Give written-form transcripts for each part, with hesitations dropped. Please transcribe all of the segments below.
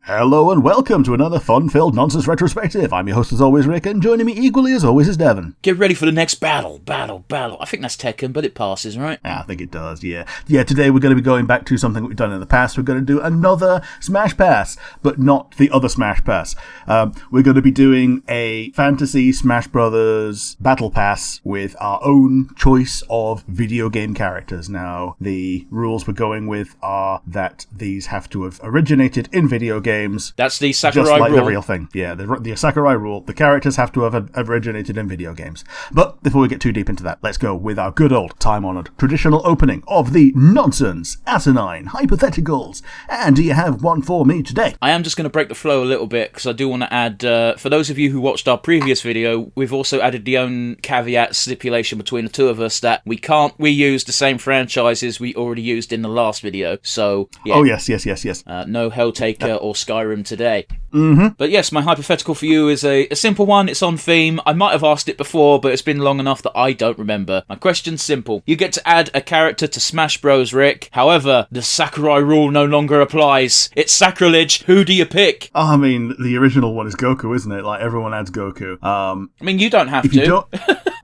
Hello and welcome to another fun-filled nonsense retrospective. I'm your host as always, Rick, and joining me equally as always is Devon. Get ready for the next battle. I think that's Tekken, but it passes, right? I think it does, yeah. Yeah, today we're going to be going back to something we've done in the past. We're going to do another Smash Pass, but not the other Smash Pass. We're going to be doing a Fantasy Smash Brothers Battle Pass with our own choice of video game characters. Now, the rules we're going with are that these have to have originated in video games. That's the Sakurai just like rule. The real thing. Yeah, the Sakurai rule. The characters have to have originated in video games. But before we get too deep into that, let's go with our good old time-honoured traditional opening of the nonsense, asinine, hypotheticals. And do you have one for me today? I am just going to break the flow a little bit because I do want to add, for those of you who watched our previous video, we've also added the own caveat stipulation between the two of us that we can't reuse the same franchises we already used in the last video. So, yeah. Oh, yes. No Helltaker or Skyrim today. Mm-hmm. But yes, my hypothetical for you is a simple one. It's on theme. I might have asked it before, but it's been long enough that I don't remember. My question's simple. You get to add a character to Smash Bros, Rick. However, the Sakurai rule no longer applies. It's sacrilege. Who do you pick? I mean, the original one is Goku, isn't it? Like, everyone adds Goku. I mean, you don't have to.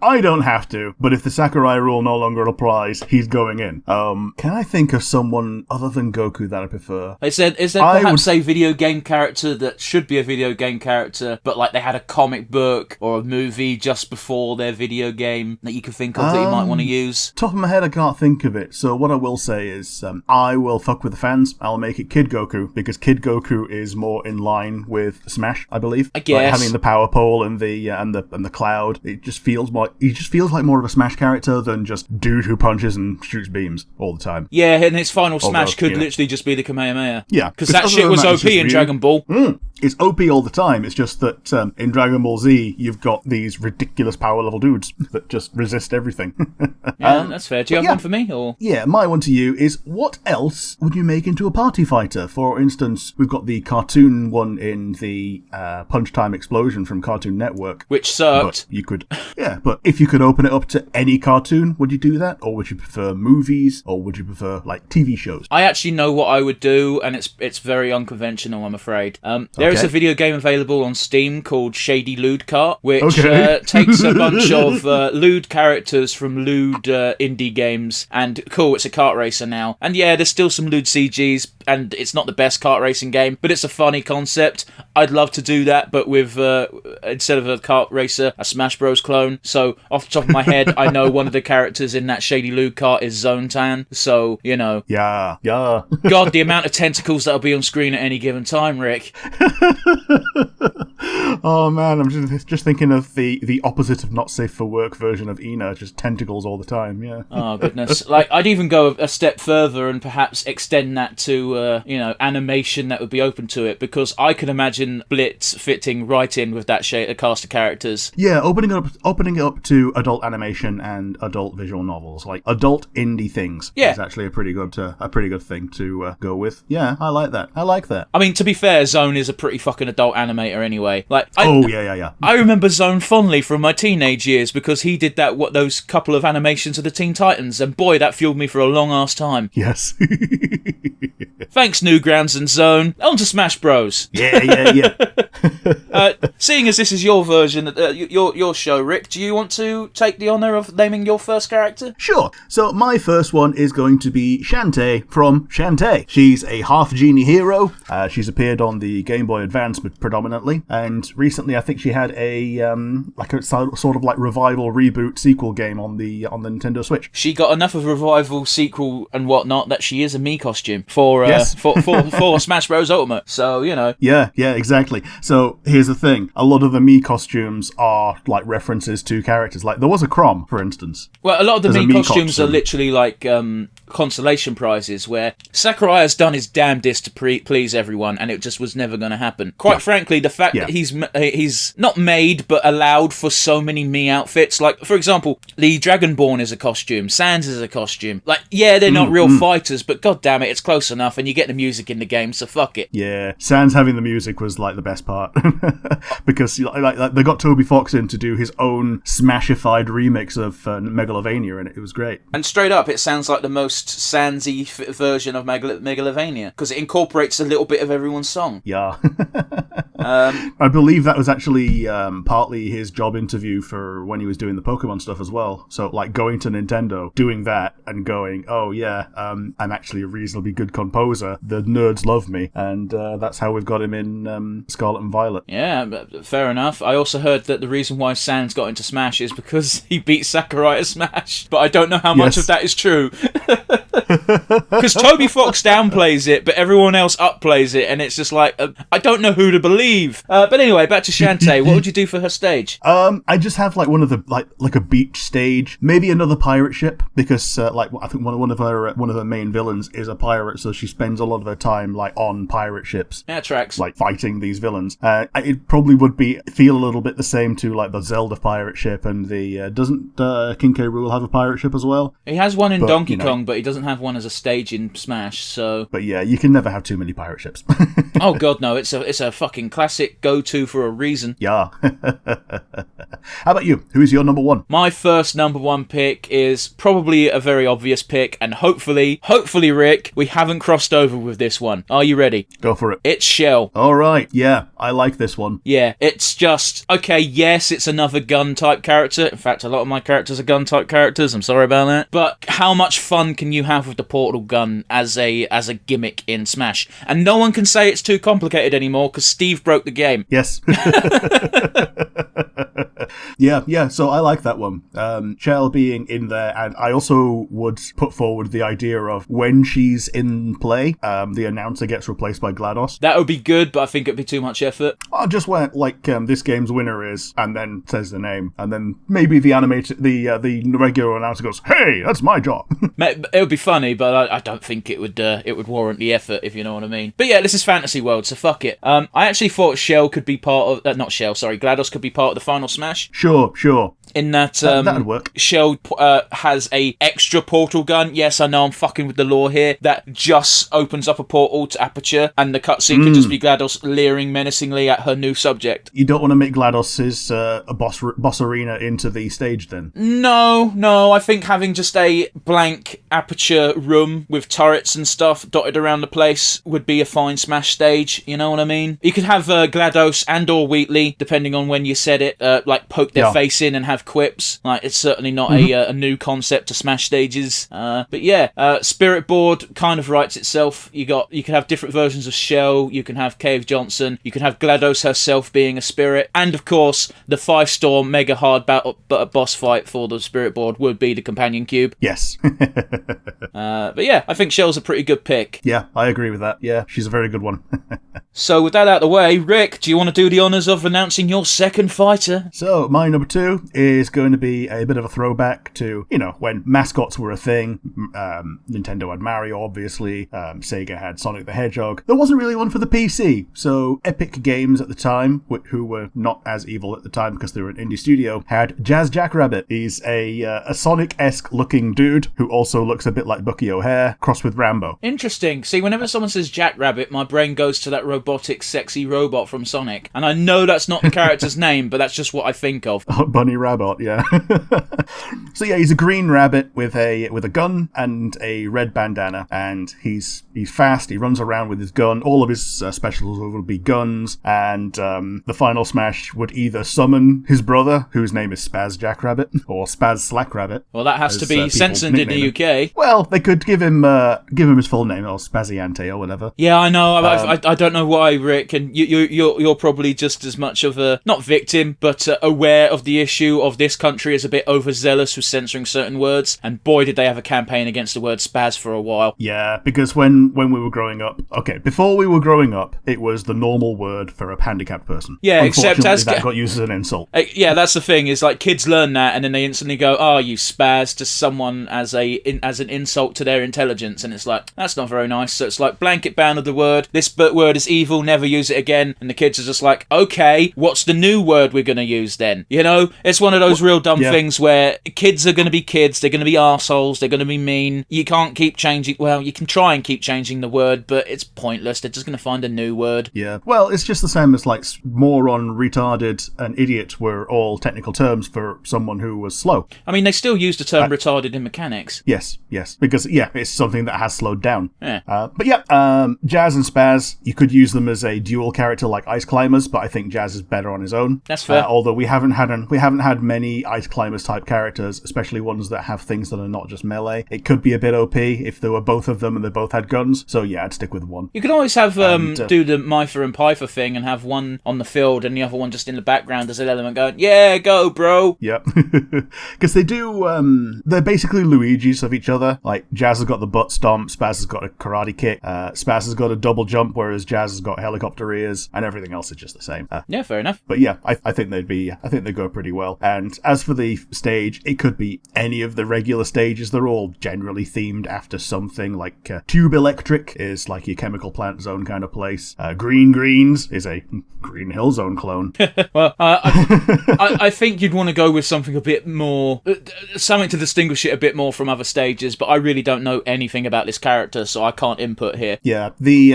I don't have to, but if the Sakurai rule no longer applies, he's going in. Can I think of someone other than Goku that I prefer? Is there perhaps a video game character that should be a video game character, but like they had a comic book or a movie just before their video game that you can think of that you might want to use? Top of my head, I can't think of it. So what I will say is, I will fuck with the fans. I'll make it Kid Goku, because Kid Goku is more in line with Smash, I believe. I guess. Like having the power pole and the cloud, it just feels more. He just feels like more of a Smash character than just dude who punches and shoots beams all the time. Yeah, and his final smash could literally just be the Kamehameha. Yeah. Because that shit was OP in Dragon Ball. It's OP all the time. It's just that in Dragon Ball Z, you've got these ridiculous power level dudes that just resist everything. Yeah, that's fair. Do you have one for me? Or yeah, my one to you is, what else would you make into a party fighter? For instance, we've got the cartoon one in the Punch Time Explosion from Cartoon Network. Which sucked. But you could, but if you could open it up to any cartoon, would you do that? Or would you prefer movies? Or would you prefer, like, TV shows? I actually know what I would do, and it's very unconventional, I'm afraid. There is a video game available on Steam called Shady Lewd Kart, which takes a bunch of lewd characters from lewd indie games, and it's a kart racer now. And yeah, there's still some lewd CGs, and it's not the best kart racing game, but it's a funny concept. I'd love to do that, but with, instead of a kart racer, a Smash Bros clone. So, off the top of my head, I know one of the characters in that Shady Lewd Kart is Zone Tan, so, you know. Yeah. God, the amount of tentacles that'll be on screen at any given time, Rick. Oh man, I'm just thinking of the opposite of not safe for work version of Ina, just tentacles all the time, yeah. Oh goodness. Like, I'd even go a step further and perhaps extend that to, animation that would be open to it, because I can imagine Blitz fitting right in with that cast of characters. Yeah, opening it up to adult animation and adult visual novels, like adult indie things. Yeah. Is actually a pretty good thing to go with. Yeah, I like that. I mean, to be fair, Zone is a pretty fucking adult animator anyway. Like, yeah. I remember Zone fondly from my teenage years because he did those couple of animations of the Teen Titans, and boy, that fueled me for a long ass time. Yes. Thanks, Newgrounds and Zone. On to Smash Bros. Yeah. Seeing as this is your version, your show, Rick, do you want to take the honour of naming your first character? Sure. So my first one is going to be Shantae from Shantae. She's a half-genie hero. She's appeared on the Game Boy Advance predominantly, and recently I think she had a sort of like revival reboot sequel game on the Nintendo Switch. She got enough of a revival sequel and whatnot that she is a Mii costume for Smash Bros Ultimate. So, you know. Yeah, exactly. So here's the thing: a lot of the Mii costumes are like references to characters. Like there was a Chrom, for instance. Well, a lot of the Mii costumes are literally like consolation prizes where Sakurai has done his damnedest to please everyone, and it just was never going to happen. Quite frankly, the fact that he's not made but allowed for so many Mii outfits, like for example, the Dragonborn is a costume, Sans is a costume. Like, yeah, they're not real fighters, but god damn it, it's close enough, and you get the music in the game, so fuck it. Yeah, Sans having the music was like the best part because like they got Toby Fox in to do his own smashified remix of Megalovania, and it was great. And straight up, it sounds like the most post-Sansy version of Megalovania, because it incorporates a little bit of everyone's song. Yeah. I believe that was actually partly his job interview for when he was doing the Pokemon stuff as well. So, like, going to Nintendo, doing that, and going, oh, yeah, I'm actually a reasonably good composer. The nerds love me. And that's how we've got him in Scarlet and Violet. Yeah, fair enough. I also heard that the reason why Sans got into Smash is because he beat Sakurai at Smash. But I don't know how much of that is true. Because Toby Fox downplays it, but everyone else upplays it, and it's just like, I don't know who to believe. But anyway, back to Shantae. What would you do for her stage? I just have like one of the like a beach stage, maybe another pirate ship, because like I think one of her main villains is a pirate, so she spends a lot of her time like on pirate ships. Yeah, tracks. Like fighting these villains. It probably would feel a little bit the same to like the Zelda pirate ship, and the doesn't King K. Rool have a pirate ship as well? He has one in Donkey Kong, but he doesn't have one as a stage in Smash. So, but yeah, you can never have too many pirate ships. Oh god, no! It's a fucking classic go-to for a reason. Yeah. How about you? Who is your number one? My first number one pick is probably a very obvious pick, and hopefully, Rick, we haven't crossed over with this one. Are you ready? Go for it. It's Shell. All right. Yeah, I like this one. Yeah, it's just okay. Yes, it's another gun type character. In fact, a lot of my characters are gun type characters. I'm sorry about that. But how much fun can you have with the portal gun as a gimmick in Smash? And no one can say it's too complicated anymore because Steve broke the game. Yes. Yeah, so I like that one. Shell being in there, and I also would put forward the idea of when she's in play, the announcer gets replaced by GLaDOS. That would be good, but I think it'd be too much effort. Just where, like, this game's winner is, and then says the name, and then maybe the regular announcer goes, hey, that's my job. It would be funny, but I don't think it would warrant the effort, if you know what I mean. But yeah, this is Fantasy World, so fuck it. I actually thought Shell could be part of... GLaDOS could be part of the final Smash. Sure. In that, that'd work. Shell has a extra portal gun. Yes, I know I'm fucking with the lore here. That just opens up a portal to Aperture, and the cutscene can just be GLaDOS leering menacingly at her new subject. You don't want to make GLaDOS's boss arena into the stage, then? No. I think having just a blank Aperture room with turrets and stuff dotted around the place would be a fine Smash stage. You know what I mean? You could have GLaDOS and or Wheatley, depending on when you said it, like poke their face in and have quips. Like, it's certainly not a new concept to Smash stages. But yeah, Spirit Board kind of writes itself. You can have different versions of Shell. You can have Cave Johnson. You can have GLaDOS herself being a spirit, and of course, the 5-star mega hard battle boss fight for the Spirit Board would be the Companion Cube. Yes. But yeah, I think Shell's a pretty good pick. Yeah, I agree with that. Yeah, she's a very good one. So with that out of the way, Rick, do you want to do the honours of announcing your second fighter? So my number 2 is going to be a bit of a throwback to, when mascots were a thing. Nintendo had Mario, obviously. Sega had Sonic the Hedgehog. There wasn't really one for the PC. So Epic Games at the time, who were not as evil at the time because they were an indie studio, had Jazz Jackrabbit. He's a Sonic-esque looking dude who also looks a bit like Bucky O'Hare, crossed with Rambo. Interesting. See, whenever someone says Jackrabbit, my brain goes to that robotic, sexy robot from Sonic. And I know that's not the character's name, but that's just what I think of. Bunny Rabbit, yeah. So yeah, he's a green rabbit with a gun and a red bandana, and he's fast. He runs around with his gun. All of his specials will be guns, and the final Smash would either summon his brother, whose name is Spaz Jackrabbit, or Spaz Slack Rabbit. Well, that has to be censored in the UK. Well, they could give him his full name, or Spaziante, or whatever. Yeah, I know. I don't know why, Rick, and you're probably just as much of a not victim, but aware of the issue of this country is a bit overzealous with censoring certain words, and boy did they have a campaign against the word spaz for a while. Yeah, because when we were growing up, before we were growing up, it was the normal word for a handicapped person. Yeah, except as that got used as an insult. Yeah, that's the thing, is like kids learn that and then they instantly go, oh, you spaz, to someone as an insult to their intelligence, and it's like, that's not very nice. So it's like blanket ban of the word. This word is evil, never use it again. And the kids are just like, okay, what's the new word we're going to use then? You know, it's one of those real dumb things where kids are going to be kids, they're going to be arseholes, they're going to be mean. You can't keep changing, well, you can try and keep changing the word, but it's pointless. They're just going to find a new word. Yeah, well, it's just the same as like moron, retarded, and idiot were all technical terms for someone who was slow. I mean, they still use the term retarded in mechanics. Yes, because, it's something that has slowed down. Yeah. But Jazz and Spaz, you could use them as a dual character like Ice Climbers, but I think Jazz is better on his own. That's fair. Although we haven't had many Ice Climbers type characters, especially ones that have things that are not just melee. It could be a bit OP if there were both of them and they both had guns. So yeah, I'd stick with one. You could always have do the Myther and Pyther thing and have one on the field and the other one just in the background as an element going, yeah, go, bro. Yep. Because they do, they're basically Luigi's of each other. Like, Jazz has got the butt stomp, Spaz has got a karate kick, Spaz has got a double jump, whereas Jazz has got helicopter ears, and everything else is just the same. Yeah, fair enough. But yeah, I think they go pretty well. And as for the stage, it could be any of the regular stages. They're all generally themed after something. Like Tube Electric is like your chemical plant zone kind of place. Green Greens is a Green Hill Zone clone. Well, I think you'd want to go with something a bit more, something to distinguish it a bit more from other stages, but I really don't know anything about this character, so I can't input here. Yeah, the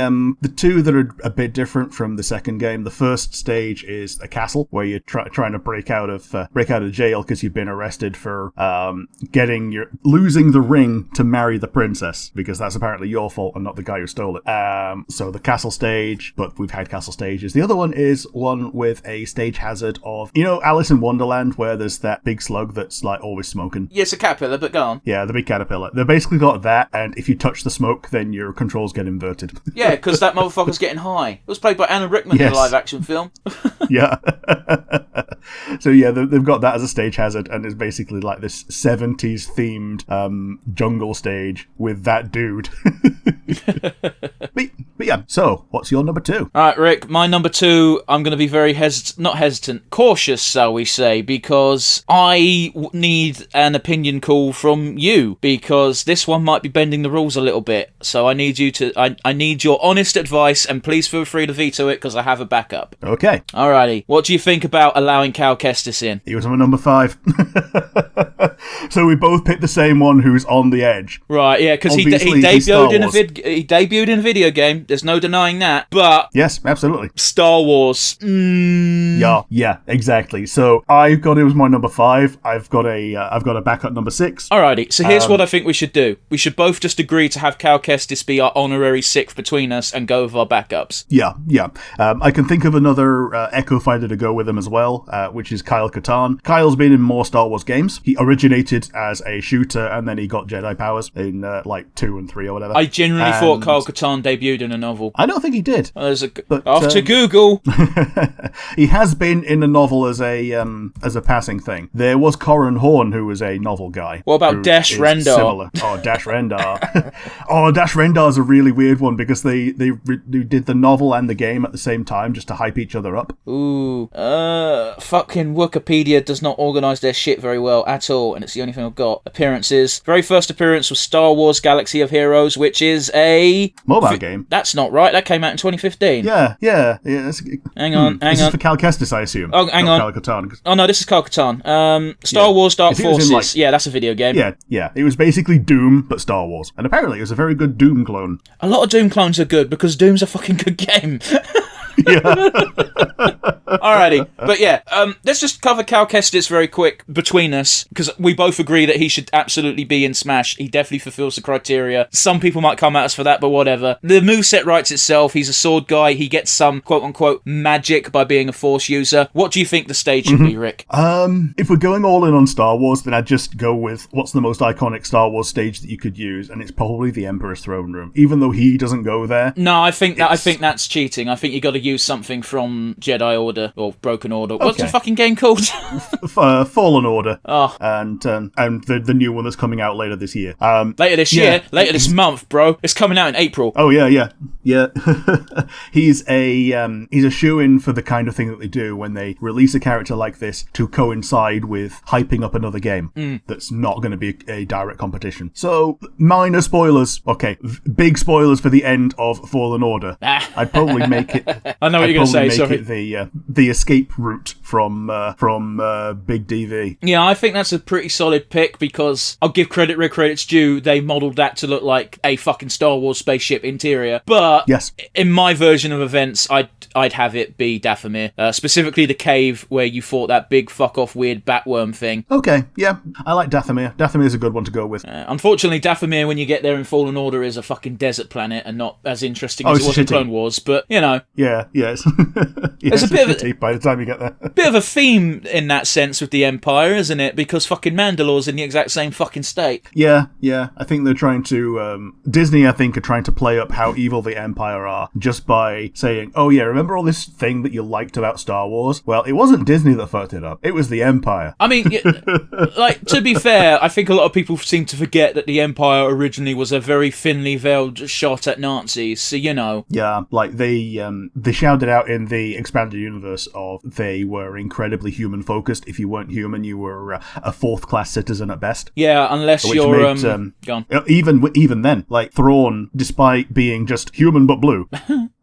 two that are a bit different from the second game. The first stage is a castle where you're trying to break out of jail because you've been arrested for losing the ring to marry the princess, because that's apparently your fault and not the guy who stole it. So the castle stage, but we've had castle stages. The other one is one with a stage hazard of, Alice in Wonderland, where there's that big slug that's like always smoking. Yeah, it's a caterpillar, but go on. Yeah, the big caterpillar. They've basically got that, and if you touch the smoke, then your controls get inverted. Yeah, because that motherfucker's getting high. It was played by Alan Rickman in the live-action film. Yeah. So yeah, they've got that as a stage hazard, and it's basically like this 70s themed jungle stage with that dude. But yeah, so what's your number 2? All right, Rick, my number 2, I'm going to be very cautious, shall we say, because I need an opinion call from you, because this one might be bending the rules a little bit. So I need I need your honest advice, and please feel free to veto it, because I have a backup. Okay. Alrighty. What do you think about allowing Cal Kestis in? He was my number 5. So we both picked the same one who's on the edge. Right, yeah, because he debuted in a video game. There's no denying that. But yes, absolutely. Star Wars. Yeah, exactly. So I got it was my number 5. I've got a backup number 6. Alrighty. So here's what I think we should do. We should both just agree to have Cal Kestis be our honorary 6th between us and go with our backups. Yeah. I can think of another Echo Fighter to go with him as well, which is Kyle Katarn. Kyle's been in more Star Wars games. He originated as a shooter, and then he got Jedi powers in like 2 and 3 or whatever. I genuinely thought Kyle Katarn debuted in a novel. I don't think he did. Off to Google. He has been in a novel as a passing thing. There was Corran Horn, who was a novel guy. What about Dash Rendar? Similar. Oh, Dash Rendar. Dash Rendar's a really weird one, because they did the novel and the game at the same time just to hype each other up. Ooh. Fucking Wikipedia does not organise their shit very well at all, and it's the only thing I've got. Appearances. Very first appearance was Star Wars Galaxy of Heroes, which is a mobile game. That's not right. That came out in 2015. Yeah. Hang on. This is for Cal Kestis, I assume. Oh, hang on. Cal Katarn. Oh, no, this is Cal Katarn. Star Wars Dark Forces. Yeah, that's a video game. Yeah. It was basically Doom, but Star Wars. And apparently it was a very good Doom clone. A lot of Doom clones are good, because Doom's a fucking good game. Yeah. Alrighty. But yeah, let's just cover Cal Kestis very quick between us, because we both agree that he should absolutely be in Smash. He definitely fulfills the criteria. Some people might come at us for that, but whatever. The moveset writes itself. He's a sword guy. He gets some quote-unquote magic by being a Force user. What do you think the stage should be, Rick? If we're going all in on Star Wars, then I'd just go with what's the most iconic Star Wars stage that you could use, and it's probably the Emperor's Throne Room, even though he doesn't go there. No, I think that's cheating. I think you got to use something from Jedi Order or Broken Order. What's the fucking game called? Fallen Order. Oh. And the new one that's coming out later this year. Later this year? Later this month, bro. It's coming out in April. Oh, yeah. He's a shoo-in for the kind of thing that they do when they release a character like this to coincide with hyping up another game that's not going to be a direct competition. So, minor spoilers. Okay, big spoilers for the end of Fallen Order. I'd probably make it... I know what you're going to say, sorry. The escape route from Big DV. Yeah, I think that's a pretty solid pick because I'll give credit where credit's due. They modelled that to look like a fucking Star Wars spaceship interior. But yes, in my version of events, I'd have it be Dathomir. Specifically the cave where you fought that big fuck-off weird batworm thing. Okay, yeah. I like Dathomir. Dathomir's a good one to go with. Unfortunately, Dathomir, when you get there in Fallen Order, is a fucking desert planet and not as interesting as it was in Clone Wars. But, you know. Yeah. There's a bit of by the time you get there. Bit of a theme in that sense with the Empire, isn't it? Because fucking Mandalore's in the exact same fucking state. Yeah. I think they're trying to... Disney, I think, are trying to play up how evil the Empire are just by saying, oh yeah, remember all this thing that you liked about Star Wars? Well, it wasn't Disney that fucked it up. It was the Empire. I mean, like, to be fair, I think a lot of people seem to forget that the Empire originally was a very thinly veiled shot at Nazis, so you know. Yeah, like they shouted out in the expanded universe of they were incredibly human focused. If you weren't human, you were a fourth class citizen at best. Yeah, unless you're gone. Even then, like Thrawn, despite being just human but blue,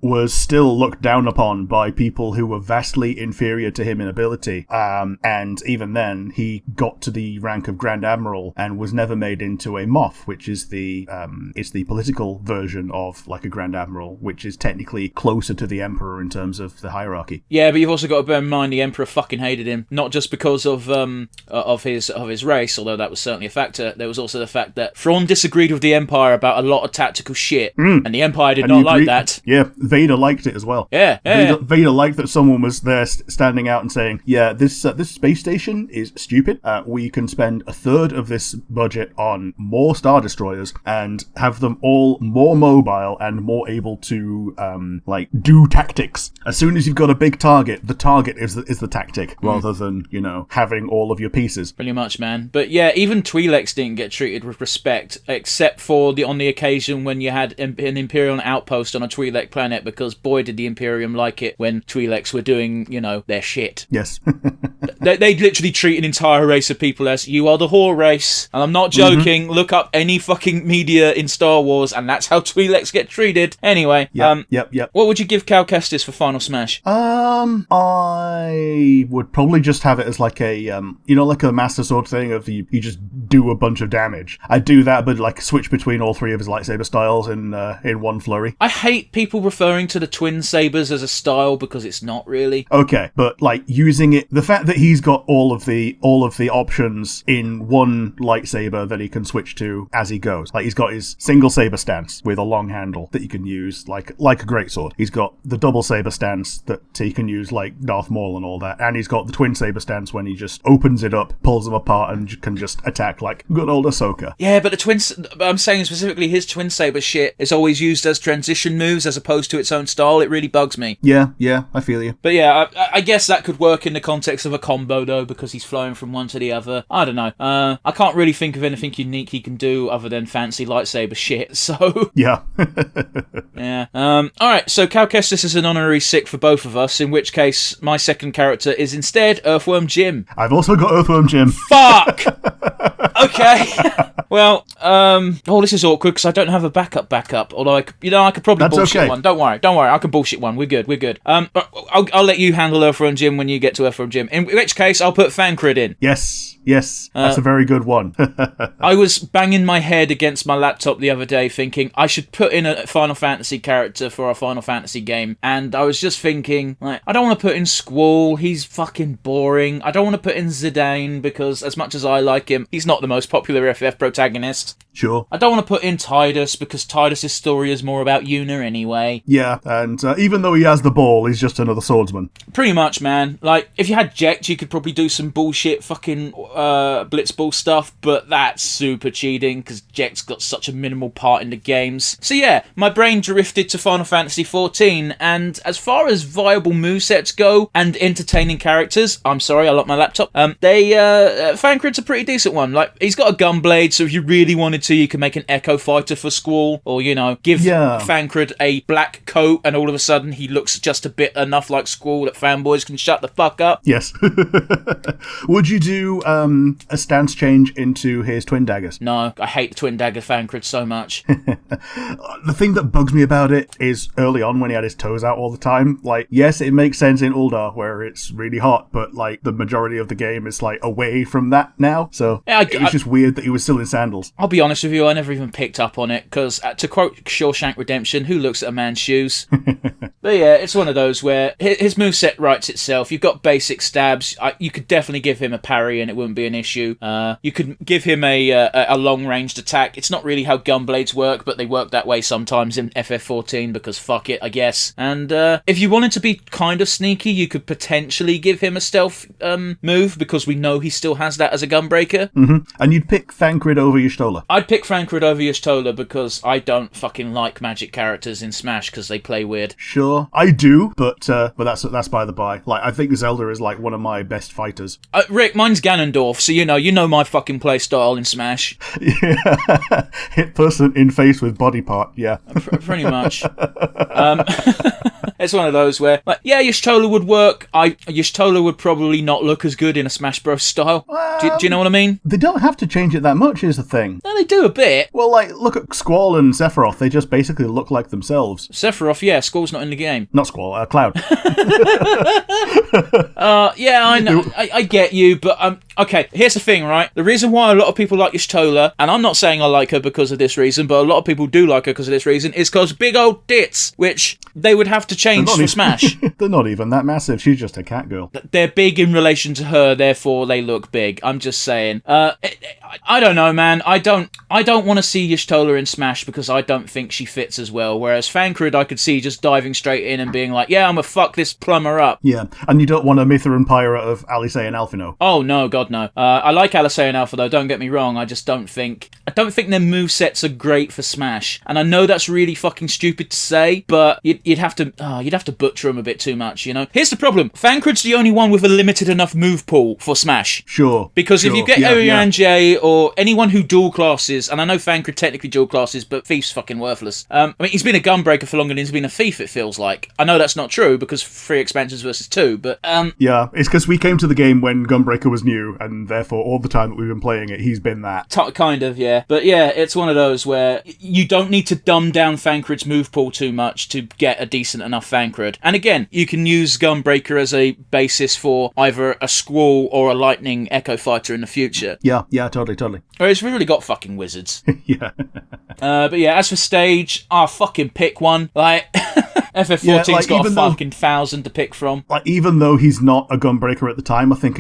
was still looked down upon by people who were vastly inferior to him in ability. And even then, he got to the rank of Grand Admiral and was never made into a Moff, which is it's the political version of like a Grand Admiral, which is technically closer to the Emperor in terms of the hierarchy. Yeah, but you've also got to bear in mind the Emperor fucking hated him, not just because of his race, although that was certainly a factor. There was also the fact that Thrawn disagreed with the Empire about a lot of tactical shit, and the Empire did not like that. Yeah, Vader liked it as well. Yeah. Vader liked that someone was there standing out and saying, yeah, this space station is stupid. We can spend a third of this budget on more Star Destroyers and have them all more mobile and more able to do tactics. As soon as you've got a big target, the target is the tactic rather than, having all of your pieces. Pretty much, man. But yeah, even Twi'leks didn't get treated with respect, except for on the occasion when you had an Imperial outpost on a Twi'lek planet, because boy did the Imperium like it when Twi'leks were doing, their shit. Yes. They literally treat an entire race of people as, you are the whore race. And I'm not joking. Look up any fucking media in Star Wars, and that's how Twi'leks get treated. Anyway. Yep. What would you give Cal Kestis for Final Smash? I would probably just have it as like a, like a Master Sword thing of you just do a bunch of damage. I'd do that, but like switch between all three of his lightsaber styles in one flurry. I hate people referring to the twin sabers as a style because it's not really. Okay, but like using it, the fact that he's got all of the options in one lightsaber that he can switch to as he goes. Like he's got his single saber stance with a long handle that you can use like a greatsword. He's got the double saber stance that he can use like Darth Maul and all that, and he's got the twin saber stance when he just opens it up, pulls them apart, and can just attack like good old Ahsoka. Yeah, but I'm saying specifically his twin saber shit is always used as transition moves as opposed to its own style. It really bugs me. Yeah, I feel you. But yeah, I guess that could work in the context of a combo though, because he's flowing from one to the other. I don't know. I can't really think of anything unique he can do other than fancy lightsaber shit. So yeah. Yeah. All right. So Cal Kestis is an honorary 6 for both of us. In which case, my second character is instead Earthworm Jim. I've also got Earthworm Jim. Fuck. Okay. Well, this is awkward because I don't have a backup. Although I could probably bullshit one. Don't worry. I can bullshit one. We're good. I'll let you handle Earthworm Jim when you get to Earthworm Jim. In which case, I'll put Fancred in. Yes, that's a very good one. I was banging my head against my laptop the other day thinking I should put in a Final Fantasy character for our Final Fantasy game, and I was just thinking, like, I don't want to put in Squall, he's fucking boring. I don't want to put in Zidane because as much as I like him, he's not the most popular FF protagonist. Sure. I don't want to put in Tidus, because Tidus' story is more about Yuna anyway. Yeah, and even though he has the ball, he's just another swordsman. Pretty much, man. Like, if you had Jecht, you could probably do some bullshit fucking blitzball stuff, but that's super cheating, because Jecht's got such a minimal part in the games. So yeah, my brain drifted to Final Fantasy XIV, and as far as viable movesets go, and entertaining characters, I'm sorry, I locked my laptop, Thancred's a pretty decent one. Like, he's got a gunblade, so if you really wanted to, you could make an Echo Fighter for Squall, or, you know, give Thancred a black coat, and all of a sudden he looks just a bit enough like Squall that fanboys can shut the fuck up. Yes. Would you do a stance change into his twin daggers? No, I hate the twin dagger Thancred so much. The thing that bugs me about it is early on when he had his toes out all the time. Like, yes, it makes sense in Uldar where it's really hot, but like the majority of the game is like away from that now. So yeah, it was just weird that he was still in sandals. I'll be honest with you, I never even picked up on it, because to quote Shawshank Redemption, who looks at a man's shoes? But yeah, it's one of those where his moveset writes itself. You've got basic stabs. You could definitely give him a parry and it wouldn't be an issue. You could give him a long-ranged attack. It's not really how gunblades work, but they work that way sometimes in FF14, because fuck it, I guess. And if you wanted to be kind of sneaky, you could potentially give him a stealth move, because we know he still has that as a gunbreaker. Mm-hmm. And you'd pick Thancred over Y'shtola? I'd pick Thancred over Y'shtola, because I don't fucking like magic characters in Smash, because they play weird. Sure, I do, but that's by the by. Like, I think Zelda is like one of my best fighters. Rick, mine's Ganondorf, so you know my fucking play style in Smash. Yeah, hit person in face with body part. Yeah, pretty much. It's one of those where, like, yeah, Y'shtola would work. Y'shtola would probably not look as good in a Smash Bros. Style. Do you know what I mean? They don't have to change it that much, is the thing. No, they do a bit. Well, like, look at Squall and Sephiroth. They just basically look like themselves. Sephiroth, yeah. Squall's not in the game. Not Squall, Cloud. Yeah, I know. I get you, but okay, here's the thing, right? The reason why a lot of people like Y'shtola, and I'm not saying I like her because of this reason, but a lot of people do like her because of this reason, is because big old tits, which they would have to change for Smash. They're not even that massive. She's just a cat girl. They're big in relation to her, therefore they look big. I'm just saying. I don't know, man. I don't want to see Y'shtola in Smash because I don't think she fits as well. Whereas Thancred, I could see just diving straight in and being like, yeah, I'm gonna fuck this plumber up. Yeah, and you don't want a Mithra and Pyra of Alice and Alphino. Oh no, God no. I like Alice and Alpha though. Don't get me wrong. I just don't think their movesets are great for Smash. And I know that's really fucking stupid to say, but you'd have to butcher them a bit too much, you know. Here's the problem. Thancred's the only one with a limited enough move pool for Smash. Sure. Because if you get J or anyone who dual classes, and I know Thancred technically dual classes, but Thief's fucking worthless. I mean, he's been a gunbreaker for longer than he's been a Thief, it feels like. I know that's not true because 3 expansions versus 2, but yeah, it's because we came to the game when Gunbreaker was new, and therefore all the time that we've been playing it, he's been that. Kind of, yeah. But yeah, it's one of those where you don't need to dumb down Thancred's move pool too much to get a decent enough Thancred. And again, you can use Gunbreaker as a basis for either a Squall or a Lightning Echo Fighter in the future. Yeah, totally. Whereas we've really got fucking wizards. Yeah. But yeah, as for stage, fucking pick one. Like, FF14's got a fucking 1,000 to pick from. Like, even though he's not a Gunbreaker at the time, I think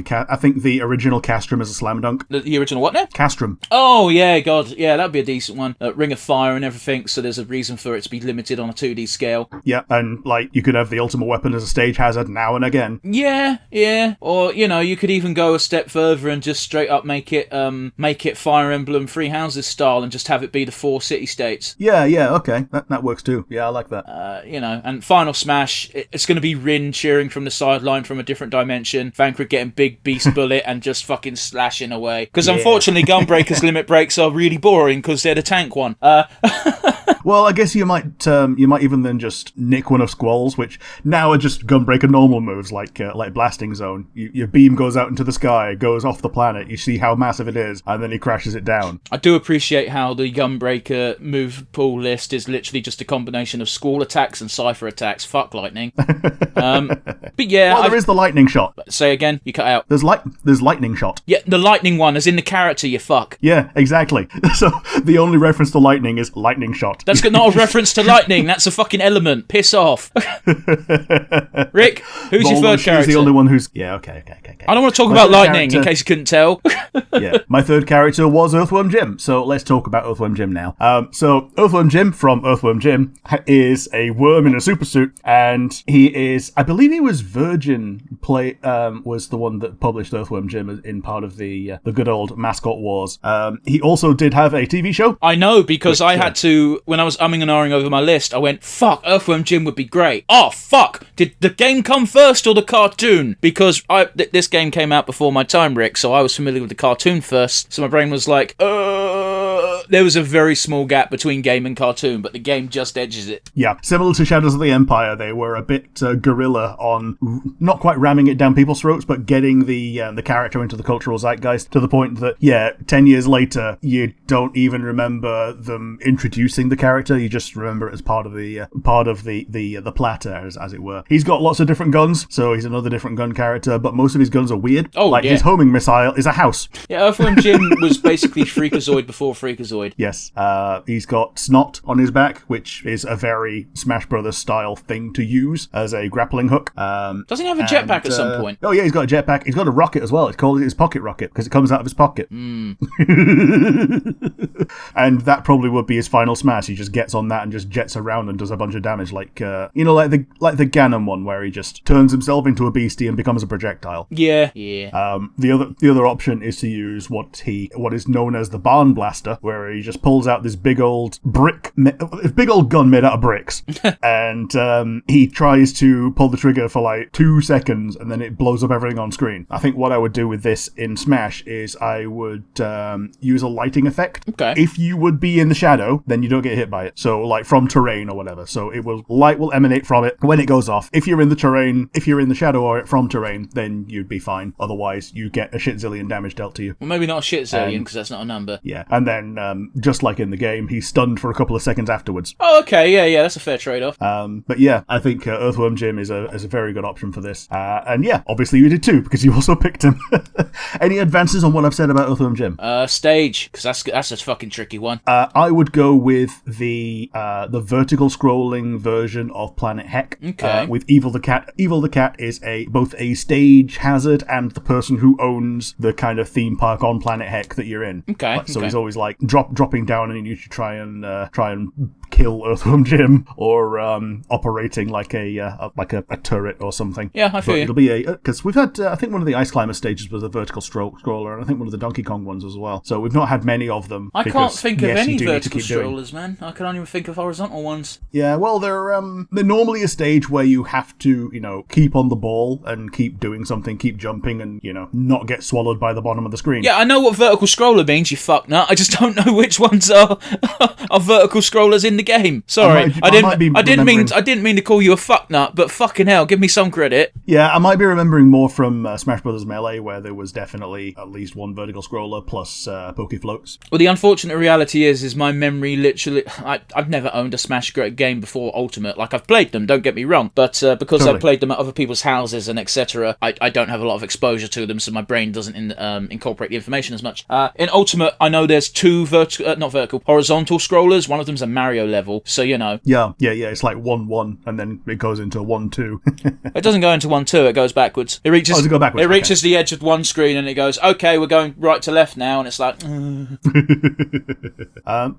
the original Castrum is a slam dunk. The original what now? Castrum. Oh, yeah, God. Yeah, that'd be a decent one. Ring of Fire and everything, so there's a reason for it to be limited on a 2D scale. Yeah, and, like, you could have the ultimate weapon as a stage hazard now and again. Yeah. Or, you know, you could even go a step further and just straight up make it Fire Emblem Three Houses style and just have it be the 4 city-states. Yeah, okay. That works too. Yeah, I like that. You know, and Final Smash, it's going to be Rin cheering from the sideline from a different dimension, Thancred getting big beast bullet and just fucking slashing away. Because unfortunately, Gunbreaker's limit breaks are really boring because they're the tank one. Well, I guess you might even then just nick one of Squall's, which now are just Gunbreaker normal moves like Blasting Zone. Your beam goes out into the sky, goes off the planet, you see how massive it is, and then he crashes it down. I do appreciate how the Gunbreaker move pool list is literally just a combination of Squall attacks and Cypher attacks. Fuck Lightning. But yeah... Well, there is the Lightning Shot. Say again? You cut out. There's Lightning Shot. Yeah, the Lightning one, as in the character, you fuck. Yeah, exactly. So the only reference to Lightning is Lightning Shot. That's not a reference to lightning. That's a fucking element. Piss off. Rick, who's your third character? He's the only one who's... Yeah, okay. I don't want to talk about lightning, in case you couldn't tell. Yeah, my third character was Earthworm Jim, so let's talk about Earthworm Jim now. So Earthworm Jim from Earthworm Jim is a worm in a supersuit, and he is, I believe he was Virgin was the one that published Earthworm Jim in part of the good old Mascot Wars. He also did have a TV show. I know, because I had to, when I was umming and ahhing over my list, I went, fuck, Earthworm Jim would be great. Oh, fuck, did the game come first or the cartoon? Because this game came out before my time, Rick, so I was familiar with the cartoon first, so my brain was like, there was a very small gap between game and cartoon, but the game just edges it. Yeah, similar to Shadows of the Empire, they were a bit guerrilla on not quite ramming it down people's throats, but getting the character into the cultural zeitgeist to the point that, 10 years later, you don't even remember them introducing the character. You just remember it as part of the platter, as it were. He's got lots of different guns, so he's another different gun character, but most of his guns are weird. His homing missile is a house. Yeah, Earthworm Jim was basically Freakazoid before Freakazoid. Yes. He's got snot on his back, which is a very Smash Brothers style thing to use as a grappling hook. Doesn't he have a jetpack at some point? Oh yeah, he's got a jetpack. He's got a rocket as well. It's called his pocket rocket because it comes out of his pocket. And that probably would be his final smash. He just gets on that and just jets around and does a bunch of damage, like the Ganon one, where he just turns himself into a beastie and becomes a projectile. Yeah. The other option is to use what is known as the Barn Blaster, where he just pulls out this big old gun made out of bricks, and he tries to pull the trigger for like 2 seconds, and then it blows up everything on screen. I think what I would do with this in Smash is I would use a lighting effect. Okay. If you would be in the shadow, then you don't get hit by it. So like from terrain or whatever. So light will emanate from it when it goes off. If you're in the shadow or from terrain, then you'd be fine. Otherwise, you get a shit zillion damage dealt to you. Well, maybe not a shit zillion, because that's not a number. Yeah, and then just like in the game, he's stunned for a couple of seconds afterwards. Oh, okay, yeah, that's a fair trade-off. But yeah, I think Earthworm Jim is a very good option for this. And yeah, obviously you did too, because you also picked him. Any advances on what I've said about Earthworm Jim? Stage, because that's a fucking tricky one. I would go with the vertical scrolling version of Planet Heck. Okay. With Evil the Cat. Evil the Cat is both a stage hazard and the person who owns the kind of theme park on Planet Heck that you're in. Okay. So he's always like dropping down, and you should try and kill Earthworm Jim, or operating like a turret or something. Yeah, I feel you. It'll be because we've had I think one of the Ice Climber stages was a vertical scroller, and I think one of the Donkey Kong ones as well. So we've not had many of them. I can't think of any vertical strollers, man. I can only even think of horizontal ones. Yeah, well, they're normally a stage where you have to, keep on the ball and keep doing something, keep jumping, and, not get swallowed by the bottom of the screen. Yeah, I know what vertical scroller means, you fucknut. I just don't know which ones are vertical scrollers in the game. Sorry, I didn't mean to call you a fucknut, but fucking hell, give me some credit. Yeah, I might be remembering more from Smash Bros. Melee, where there was definitely at least one vertical scroller plus Poke Floats. Well, the unfortunate reality is my memory literally... I've never owned a Smash game before Ultimate. Like, I've played them, don't get me wrong, but because Totally. I've played them at other people's houses and etc., I don't have a lot of exposure to them, so my brain doesn't incorporate the information as much. In Ultimate, I know there's two horizontal scrollers. One of them's a Mario level, so Yeah, it's like 1-1, and then it goes into 1-2. It doesn't go into 1-2, it goes backwards. It reaches, does it go backwards? It reaches the edge of one screen, and it goes, okay, we're going right to left now, and it's like...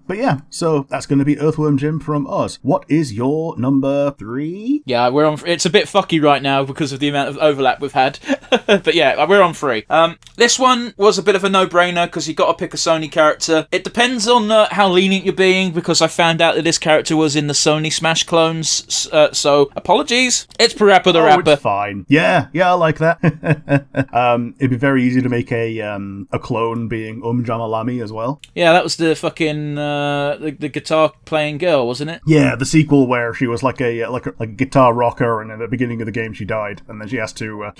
But yeah, so that's going to be Earthworm Jim from us. What is your number 3? Yeah, we're on. It's a bit fucky right now because of the amount of overlap we've had. But yeah, we're on 3. This one was a bit of a no-brainer because you got to pick a Sony character. It depends on how lenient you're being, because I found out that this character was in the Sony Smash clones. So apologies. It's Parappa the Rapper. It's fine. Yeah, I like that. It'd be very easy to make a clone being Jamalami as well. Yeah, that was the fucking the guitar playing girl, wasn't it? Yeah, the sequel where she was like a guitar rocker, and at the beginning of the game she died, and then she has to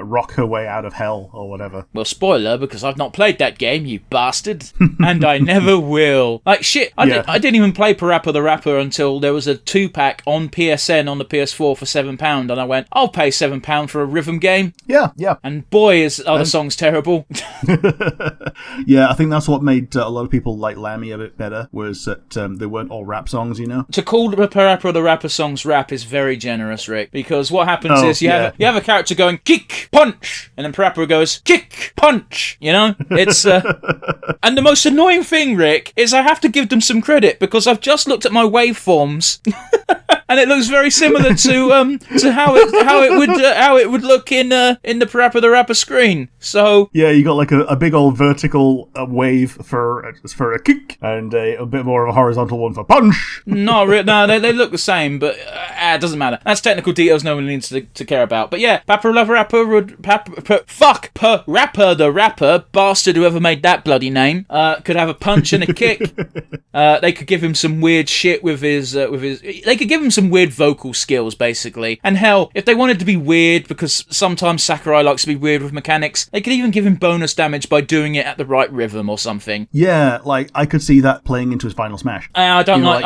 rock her way out of hell or whatever. Well, spoiler, because I've not played that game, you bastard. And I never will. Like, shit, I didn't even play Parappa the Rapper until there was a 2-pack on PSN on the PS4 for £7, and I went, I'll pay £7 for a rhythm game. Yeah. And boy, are the songs terrible. Yeah, I think that's what made a lot of people like Lammy a bit better, was that they weren't all rap songs, you know? To call the Parappa the Rapper songs rap is very generous, Rick, because what happens is you have a character going, kick, punch, and then Parappa goes, kick, punch, you know? It's, and the most annoying thing, Rick, is I have to give them some credit, because I've just looked at my waveforms, and it looks very similar to how it would look in the Parappa the Rapper screen. So yeah, you got like a big old vertical wave for a kick, and a bit more of a horizontal one for punch. No, they look the same, but it doesn't matter. That's technical details no one needs to care about. But yeah, Parappa the Rapper, bastard whoever made that bloody name, could have a punch and a kick. They could give him some weird shit with his. They could give him some weird vocal skills, basically. And hell, if they wanted to be weird, because sometimes Sakurai likes to be weird with mechanics, they could even give him bonus damage by doing it at the right rhythm or something. Yeah, like I could see that playing into his Final Smash. I don't know.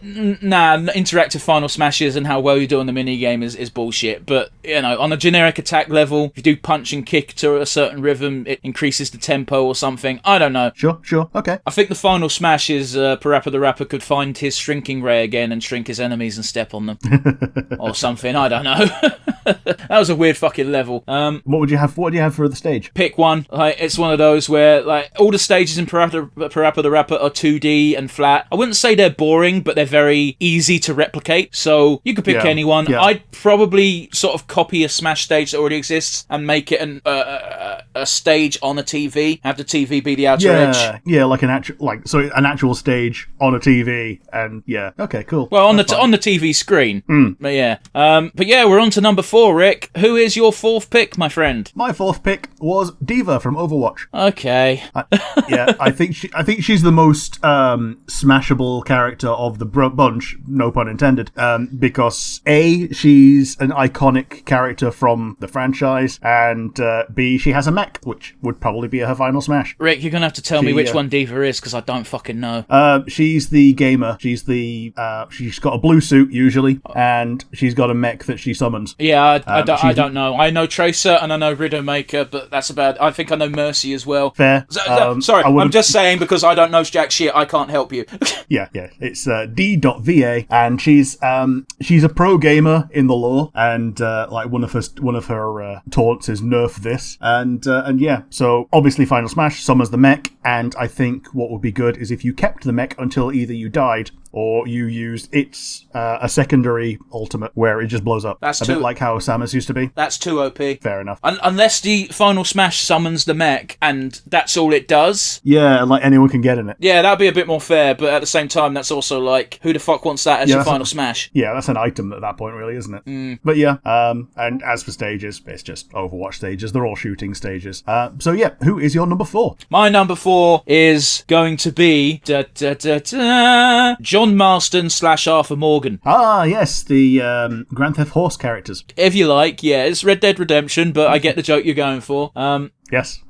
Interactive Final Smashes and how well you do on the minigame is bullshit. But, you know, on a generic attack level, if you do punch and kick to a certain rhythm, it increases the tempo or something. I don't know. Sure, okay. I think the Final Smash is Parappa the Rapper could find his shrinking ray again and shrink his enemies and step on them. Or something, I don't know. That was a weird fucking level. What would you have for the stage? Pick one. Like, it's one of those where like all the stages in Parappa the Rapper are 2D and flat. I wouldn't say they're boring, but they're very easy to replicate. So you could pick anyone. Yeah. I'd probably sort of copy a Smash stage that already exists and make it a stage on a TV. Have the TV be the outer edge. Yeah, like an actual stage on a TV, and yeah, okay, cool. Well, on the TV screen. But yeah, we're on to number 4, Rick. Who is your 4th pick, my friend? My 4th pick was Diva from Overwatch. Okay. I think she's the most smashable character of the bunch, no pun intended, because A, she's an iconic character from the franchise, and B, she has a mech, which would probably be her final smash. Rick, you're gonna have to tell me which one Diva is, because I don't fucking know. She's the gamer. She's got a blue suit usually, and she's got a mech that she summons. Yeah, I don't know. I know Tracer and I know Widowmaker, but that's about. I think I know Mercy as well. Fair. Sorry, I'm just saying because I don't know jack shit. I can't help you. Yeah. It's D.VA, and she's a pro gamer in the lore, and like one of her taunts is nerf this, and yeah. So obviously, Final Smash summons the mech, and I think what would be good is if you kept the mech until either you died or you used a secondary ultimate where it just blows up. That's a bit like how Samus used to be. That's too OP. Fair enough. Unless the Final Smash summons the mech and that's all it does. Yeah, and like anyone can get in it. Yeah, that'd be a bit more fair, but at the same time, that's also like, who the fuck wants that as your Final Smash? Yeah, that's an item at that point, really, isn't it? But yeah, and as for stages, it's just Overwatch stages. They're all shooting stages. So yeah, who is your number 4? My number 4 is going to be John Marston / Arthur Morgan. Ah, yes, the Grand Theft Horse characters. If you like, yeah, it's Red Dead Redemption, but I get the joke you're going for. Yes.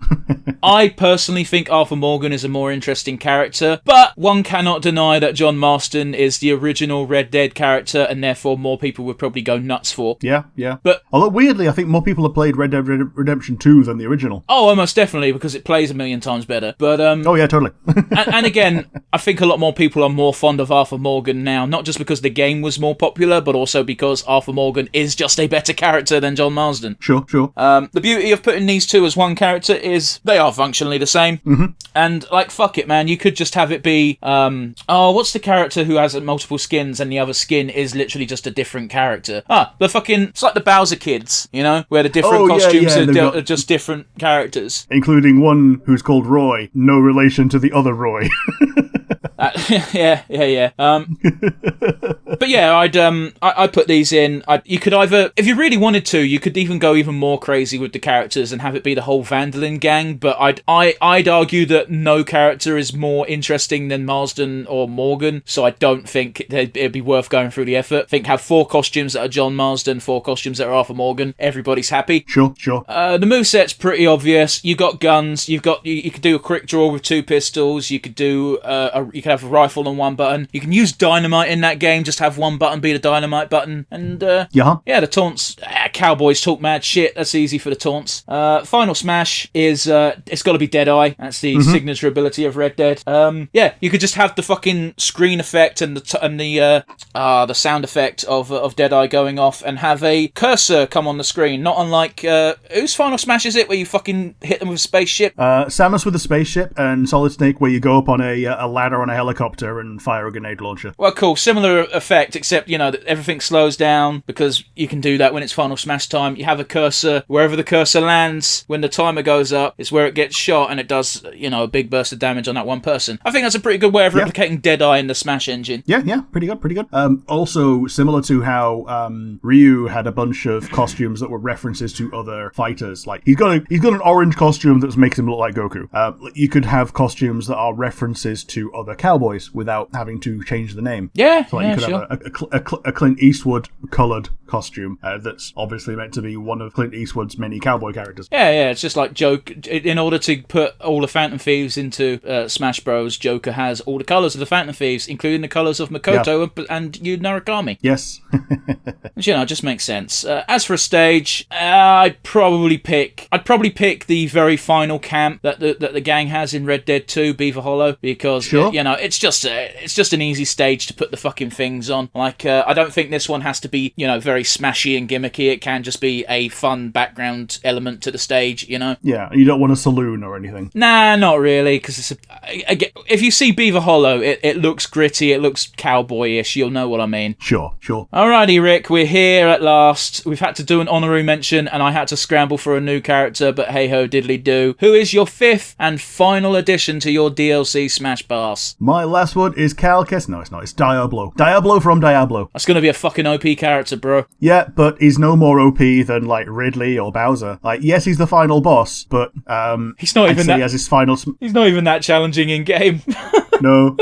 I personally think Arthur Morgan is a more interesting character, but one cannot deny that John Marston is the original Red Dead character, and therefore more people would probably go nuts for. Yeah. But although weirdly, I think more people have played Red Dead Redemption 2 than the original. Oh, almost definitely, because it plays a million times better. But oh yeah, totally. and again, I think a lot more people are more fond of Arthur Morgan now, not just because the game was more popular, but also because Arthur Morgan is just a better character than John Marston. Sure. The beauty of putting these two as one character is they are functionally the same. Mm-hmm. And like, fuck it, man, you could just have it be what's the character who has multiple skins and the other skin is literally just a different character? It's like the Bowser kids, you know, where the different costumes are just different characters, including one who's called Roy, no relation to the other Roy. Yeah. But yeah, I put these in. You could either, if you really wanted to, you could even go even more crazy with the characters and have it be the whole Vandalin gang. But I'd argue that no character is more interesting than Marsden or Morgan, so I don't think it'd be worth going through the effort. I think have 4 costumes that are John Marsden, 4 costumes that are Arthur Morgan. Everybody's happy. Sure. The moveset's pretty obvious. You got guns. You could do a quick draw with 2 pistols. You could do you could have a rifle on 1 button. You can use dynamite in that game. Just have 1 button be the dynamite button. And yeah, the taunts. Cowboys talk mad shit. That's easy for the taunts. Final smash is it's got to be Deadeye. That's the signature ability of Red Dead. Yeah, you could just have the fucking screen effect and the sound effect of Deadeye going off, and have a cursor come on the screen. Not unlike whose Final Smash is it, where you fucking hit them with a spaceship? Samus with a spaceship, and Solid Snake where you go up on a ladder on a helicopter and fire a grenade launcher. Well, cool. Similar effect, except, that everything slows down, because you can do that when it's Final Smash time. You have a cursor. Wherever the cursor lands, when the timer goes up, is where it gets shot, and it does, a big burst of damage on that one person. I think that's a pretty good way of replicating Deadeye in the Smash engine. Yeah, pretty good. Also, similar to how Ryu had a bunch of costumes that were references to other fighters. Like, he's got an orange costume that makes him look like Goku. You could have costumes that are references to other cowboys without having to change the name. Yeah, so you could have a Clint Eastwood coloured costume that's obviously meant to be one of Clint Eastwood's many cowboy characters. Yeah, it's just like in order to put all the Phantom Thieves into Smash Bros, Joker has all the colours of the Phantom Thieves, including the colours of Makoto and Yu Narukami. Yes. Which, it just makes sense. As for a stage, I'd probably pick the very final camp that the gang has in Red Dead 2, Beaver Hollow, because it's just an easy stage to put the fucking things on. Like, I don't think this one has to be very smashy and gimmicky. It can just be a fun background element to the stage. Yeah, you don't want a saloon or anything. Nah, not really, because if you see Beaver Hollow, it looks gritty, it looks cowboyish. You'll know what I mean. Sure. Alrighty, Rick, we're here at last. We've had to do an honorary mention, and I had to scramble for a new character, but hey ho, diddly do. Who is your 5th and final addition to your DLC Smash Pass? My last one is Cal Kestis. No, it's not. It's Diablo. Diablo from Diablo. That's gonna be a fucking OP character, bro. Yeah, but he's no more OP than like Ridley or Bowser. Like, yes, he's the final boss, but he's not even that. As his final. He's not even that challenging in game. No.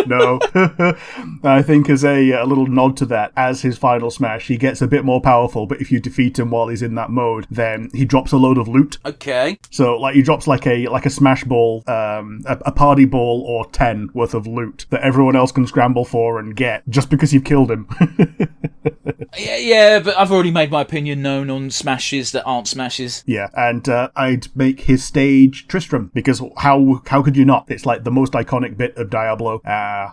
I think as a little nod to that, as his final smash, he gets a bit more powerful, but if you defeat him while he's in that mode, then he drops a load of loot. Okay. So, like, he drops like a smash ball, a party ball or 10 worth of loot that everyone else can scramble for and get just because you've killed him. Yeah, but I've already made my opinion known on smashes that aren't smashes. Yeah, and I'd make his stage Tristram, because how could you not? It's like the most iconic bit of Diablo.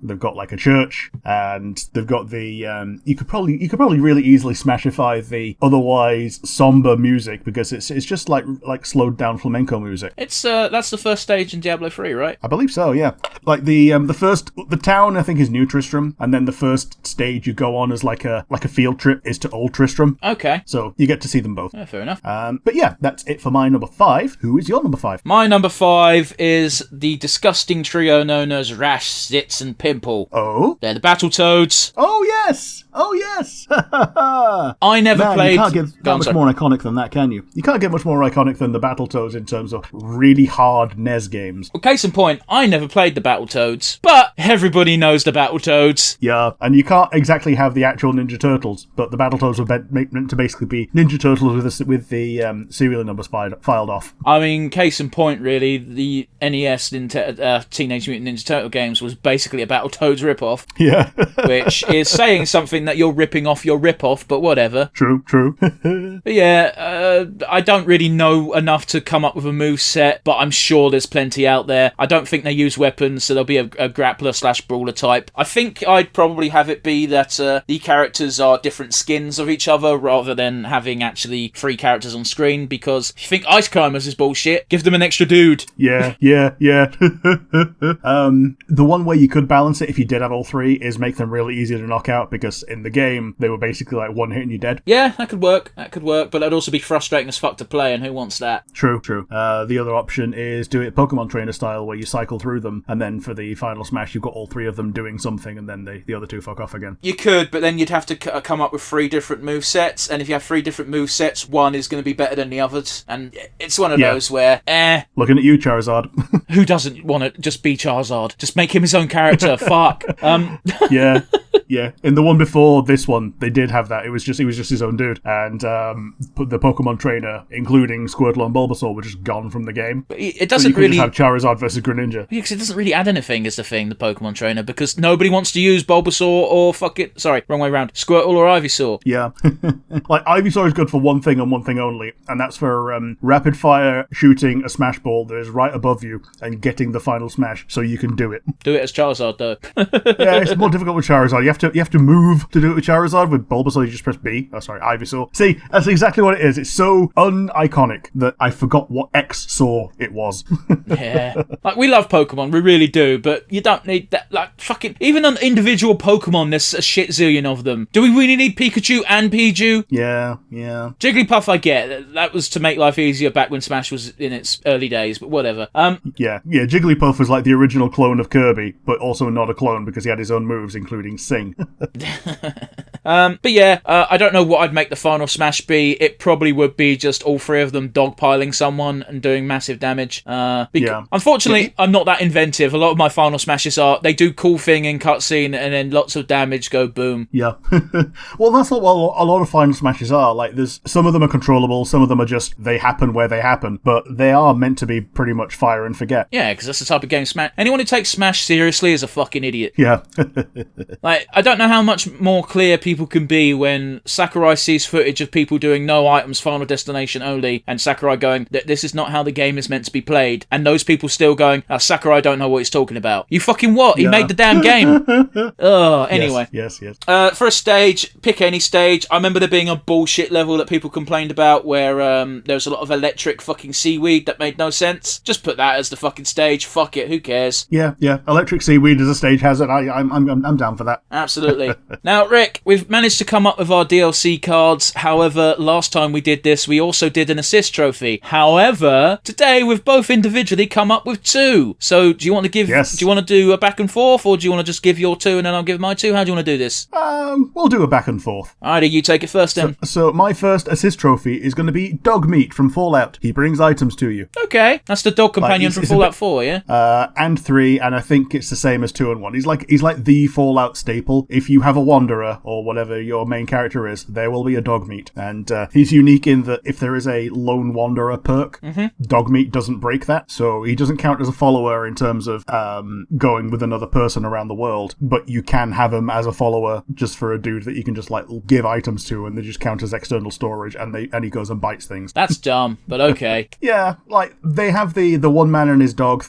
They've got like a church, and they've got the you could probably really easily smashify the otherwise somber music, because it's just like slowed down flamenco music. It's that's the first stage in Diablo 3, right? I believe so, yeah. Like the town I think is New Tristram, and then the first stage you go on as like a field trip is to Old Tristram. Okay. So you get to see them both. Yeah, fair enough. But yeah, that's it for my number 5. Who is your number 5? My number 5 is the disgusting trio known as Rash, Zitz, and Pimple. Oh? They're the Battletoads. Oh, yes! I never played... You can't get that much more iconic than that, can you? You can't get much more iconic than the Battletoads in terms of really hard NES games. Well, case in point, I never played the Battletoads, but everybody knows the Battletoads. Yeah, and you can't exactly have the actual Ninja Turtles, but the Battletoads were meant to basically be Ninja Turtles with the serial numbers filed off. I mean, case in point, really, the NES Teenage Mutant Ninja Turtle games was basically a Battletoads ripoff. Yeah. Which is saying something that you're ripping off your ripoff, but whatever. True. But yeah, I don't really know enough to come up with a move set, but I'm sure there's plenty out there. I don't think they use weapons, so there'll be a grappler / brawler type. I think I'd probably have it be that the characters are different different skins of each other rather than having actually 3 characters on screen, because if you think Ice Climbers is bullshit, give them an extra dude. Yeah. The one way you could balance it if you did have all 3 is make them really easy to knock out, because in the game they were basically like one hit and you're dead. Yeah, that could work, but that'd also be frustrating as fuck to play, and who wants that? True. The other option is do it Pokemon Trainer style, where you cycle through them, and then for the final smash you've got all 3 of them doing something, and then the other 2 fuck off again. You could, but then you'd have to come up with 3 different movesets, and if you have 3 different movesets, one is going to be better than the others, and it's one of those where, Looking at you, Charizard. Who doesn't want to just be Charizard? Just make him his own character, fuck. Yeah. In the one before this one, they did have that. He was just his own dude, and the Pokemon Trainer, including Squirtle and Bulbasaur, were just gone from the game. But it doesn't so you really just have Charizard versus Greninja. Yeah, because it doesn't really add anything, is the thing. The Pokemon Trainer, because nobody wants to use Bulbasaur or wrong way around, Squirtle or Ivysaur. Yeah, like Ivysaur is good for one thing and one thing only, and that's for rapid fire shooting a Smash Ball that is right above you and getting the final smash, so you can do it. Do it as Charizard though. Yeah, it's more difficult with Charizard. You have to move to do it with Charizard. With Bulbasaur, you just press B. Oh, sorry, Ivysaur. See, that's exactly what it is. It's so un-iconic that I forgot what X saw it was. Yeah, like we love Pokemon, we really do, but you don't need that. Like fucking even on individual Pokemon, there's a shit zillion of them. Do we really need Pikachu and Pichu? Yeah. Jigglypuff, I get that was to make life easier back when Smash was in its early days, but whatever. Yeah. Jigglypuff was like the original clone of Kirby, but also not a clone because he had his own moves, including Sing. But yeah, I don't know what I'd make the final smash be. It probably would be just all 3 of them dogpiling someone and doing massive damage. Unfortunately, I'm not that inventive. A lot of my final smashes they do cool thing in cutscene and then lots of damage go boom. Yeah. Well, that's not what a lot of final smashes are. Like, there's some of them are controllable, some of them are just they happen where they happen, but they are meant to be pretty much fire and forget. Yeah, because that's the type of game Smash. Anyone who takes Smash seriously is a fucking idiot. Yeah. Like, I don't know how much more clear people can be when Sakurai sees footage of people doing no items, final destination only, and Sakurai going, this is not how the game is meant to be played, and those people still going, Sakurai don't know what he's talking about. You fucking what? He made the damn game. Anyway. Yes. For a stage, pick any stage. I remember there being a bullshit level that people complained about where there was a lot of electric fucking seaweed that made no sense. Just put that as the fucking stage. Fuck it, who cares? Yeah. Electric seaweed as a stage hazard. I'm down for that. Absolutely. Now, Rick, we've managed to come up with our DLC cards. However, last time we did this, we also did an assist trophy. However, today we've both individually come up with 2. So, do you want to give? Yes. Do you want to do a back and forth, or do you want to just give your 2 and then I'll give my 2? How do you want to do this? We'll do a back and forth. Alrighty, you take it first then. So my first assist trophy is going to be Dog Meat from Fallout. He brings items to you. Okay, that's the dog companion from Fallout 4, yeah? And 3, and I think it's the same as 2 and 1. He's like the Fallout staple. If you have a Wanderer, or whatever your main character is, there will be a Dog Meat. And he's unique in that if there is a Lone Wanderer perk, Dog Meat doesn't break that. So he doesn't count as a follower in terms of going with another person around the world, but you can have him as a follower just for a dude that you can just like give items to, and they just count as external storage, and he goes and bites things. That's dumb, but okay. Yeah, like they have the one man and his dog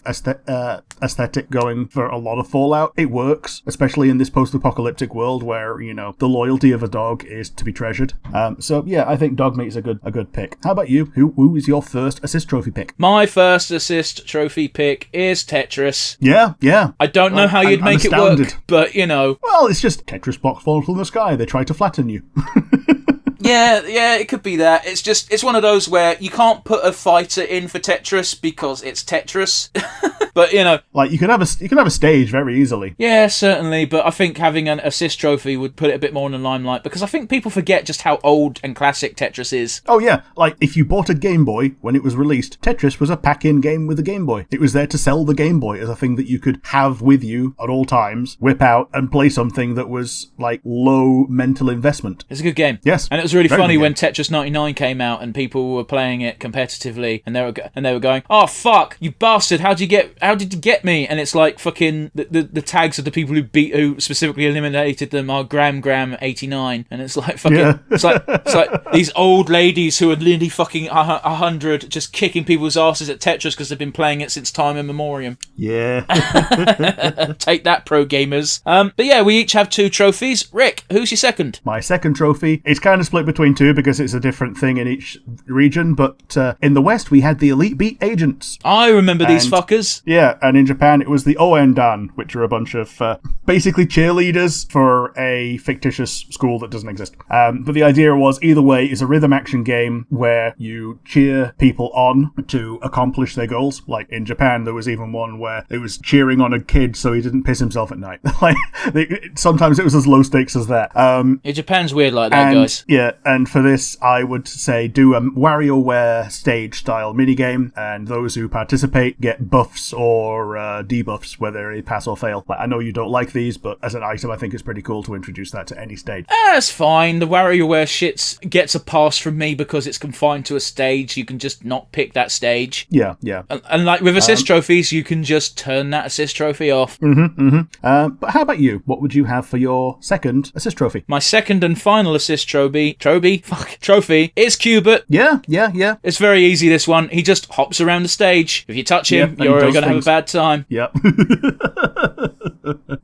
aesthetic going for a lot of Fallout. It works, especially in this post-apocalyptic world where, you know, the loyalty of a dog is to be treasured. So yeah, I think Dog Meat is a good pick. How about you? Who is your first assist trophy pick? My first assist trophy pick is Tetris. Yeah. I don't know how you'd make it work, but you know. Well, it's just Tetris blocks fall from the sky. They try to flatten you. Yeah, it could be that. It's one of those where you can't put a fighter in for Tetris because it's Tetris. But, you know... Like, you can have a stage very easily. Yeah, certainly, but I think having an assist trophy would put it a bit more in the limelight, because I think people forget just how old and classic Tetris is. Oh, yeah. Like, if you bought a Game Boy when it was released, Tetris was a pack-in game with the Game Boy. It was there to sell the Game Boy as a thing that you could have with you at all times, whip out, and play something that was, like, low mental investment. It's a good game. Yes. And it was really funny when Tetris 99 came out and people were playing it competitively, and they were going, "Oh fuck, you bastard! How did you get me?" And it's like fucking the tags of the people who specifically eliminated them are Gram 89, and it's like fucking it's like these old ladies who are nearly fucking 100 just kicking people's asses at Tetris because they've been playing it since time immemorial. Yeah. Take that, pro gamers. But yeah, we each have 2 trophies. Rick, who's your second? My second trophy, it's kind of split between 2 because it's a different thing in each region, but in the West we had the Elite Beat Agents. I remember these fuckers. Yeah, and in Japan it was the Oendan, which are a bunch of basically cheerleaders for a fictitious school that doesn't exist. But the idea was, either way, is a rhythm action game where you cheer people on to accomplish their goals. Like in Japan, there was even one where it was cheering on a kid so he didn't piss himself at night. Like sometimes it was as low stakes as that. Yeah, Japan's weird like that, guys. Yeah, and for this, I would say do a WarioWare stage-style minigame, and those who participate get buffs or debuffs, whether they pass or fail. Like, I know you don't like these, but as an item, I think it's pretty cool to introduce that to any stage. That's fine. The WarioWare shit gets a pass from me because it's confined to a stage. You can just not pick that stage. Yeah. And like with assist trophies, you can just turn that assist trophy off. But how about you? What would you have for your second assist trophy? My second and final assist trophy is Cubert. Yeah. It's very easy, this one. He just hops around the stage. If you touch him, you're going to have a bad time. Yep.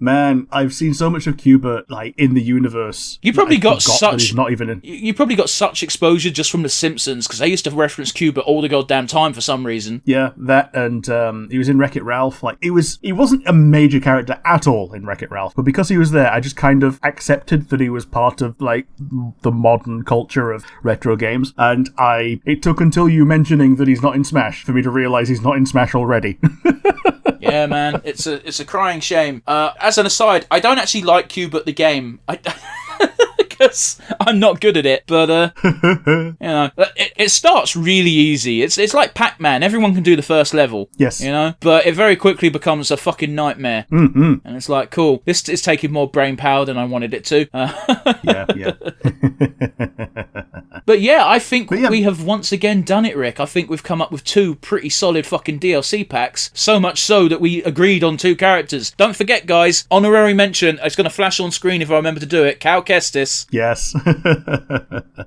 Man, I've seen so much of Cubert, like, in the universe. You probably got such... He's not even in... You probably got such exposure just from The Simpsons, because they used to reference Cubert all the goddamn time for some reason. Yeah, that, and he was in Wreck-It Ralph. Like, he wasn't a major character at all in Wreck-It Ralph, but because he was there, I just kind of accepted that he was part of, like, the modern culture of retro games, and it took until you mentioning that he's not in Smash for me to realise he's not in Smash already. Yeah, man, it's a crying shame. As an aside, I don't actually like Cubert the game. Because I'm not good at it, but you know, it starts really easy. It's like Pac-Man. Everyone can do the first level. Yes. You know, but it very quickly becomes a fucking nightmare. Mm-hmm. And it's like, cool, this is taking more brain power than I wanted it to. Yeah. But yeah, I think we have once again done it, Rick. I think we've come up with 2 pretty solid fucking DLC packs. So much so that we agreed on 2 characters. Don't forget, guys, honorary mention. It's going to flash on screen if I remember to do it. Cal Kestis. Yes.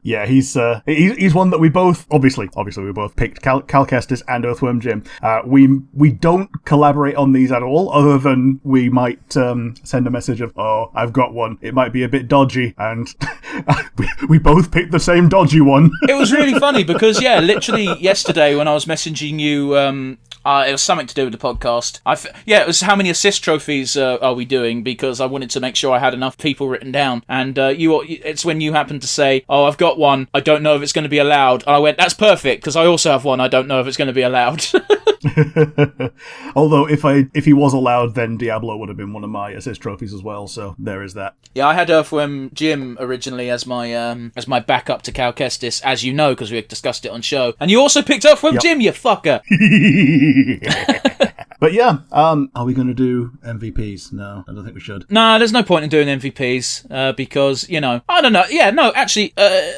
Yeah, he's one that we both obviously we both picked Cal Kestis and Earthworm Jim. We don't collaborate on these at all, other than we might send a message of, "Oh, I've got one. It might be a bit dodgy," and we both picked the same dodgy one. It was really funny because literally yesterday when I was messaging you, it was something to do with the podcast. It was how many assist trophies are we doing, because I wanted to make sure I had enough people written down. And it's when you happened to say, "Oh, I've got one. I don't know if it's going to be allowed." And I went, "That's perfect, because I also have one. I don't know if it's going to be allowed." Although if he was allowed, then Diablo would have been one of my assist trophies as well. So there is that. Yeah, I had Earthworm Jim originally as my backup to Cal Kestis, as you know, because we discussed it on show. And you also picked Earthworm Jim, you fucker. But yeah, are we going to do MVPs? No, I don't think we should. Nah, there's no point in doing MVPs, because, you know, I don't know. Yeah, no, actually,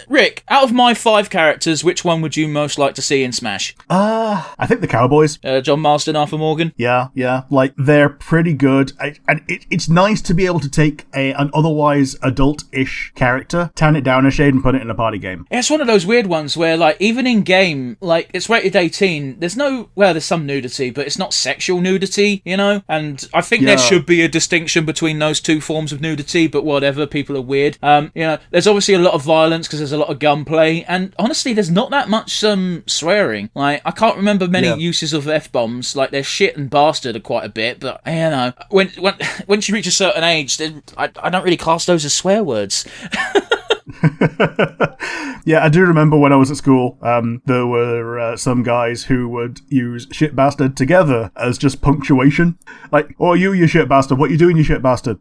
Rick, out of my 5 characters, which one would you most like to see in Smash? I think the Cowboys. John Marston, Arthur Morgan? Yeah. Like, they're pretty good. And it's nice to be able to take an otherwise adult-ish character, tan it down a shade, and put it in a party game. It's one of those weird ones where, like, even in game, like, it's rated 18, there's some nudity, but it's not sexual nudity, you know? And I think there should be a distinction between those 2 forms of nudity, but whatever, people are weird. You know, there's obviously a lot of violence because there's a lot of gunplay, and honestly, there's not that much swearing. Like, I can't remember many uses of F-bombs. Like, there's shit and bastard are quite a bit, but, you know, once you reach a certain age, I don't really class those as swear words. Yeah, I do remember when I was at school, there were some guys who would use shit bastard together as just punctuation. Like, "Oh, you shit bastard, what you doing, you shit bastard?"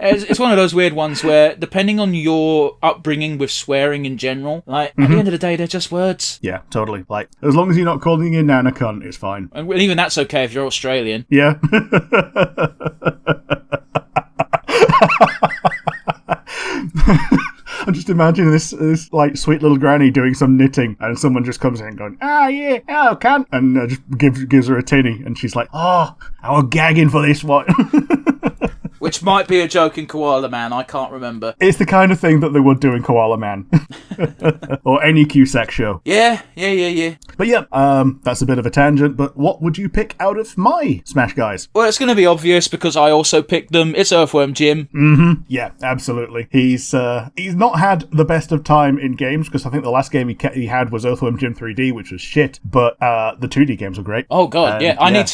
It's one of those weird ones where, depending on your upbringing with swearing in general, like, at the end of the day, they're just words. Yeah, totally. Like, as long as you're not calling your nan a cunt, it's fine. And even that's okay if you're Australian. Yeah. I'm just imagine this like sweet little granny doing some knitting, and someone just comes in and going, yeah, oh, can, and just gives her a tinny, and she's like, oh, I was gagging for this one. Which might be a joke in Koala Man, I can't remember. It's the kind of thing that they would do in Koala Man. Or any Cusack show. Yeah. But yeah, that's a bit of a tangent, but what would you pick out of my Smash Guys? Well, it's going to be obvious because I also picked them. It's Earthworm Jim. Mm-hmm. Yeah, absolutely. He's not had the best of time in games, because I think the last game he had was Earthworm Jim 3D, which was shit, but the 2D games were great. Oh god, yeah. I need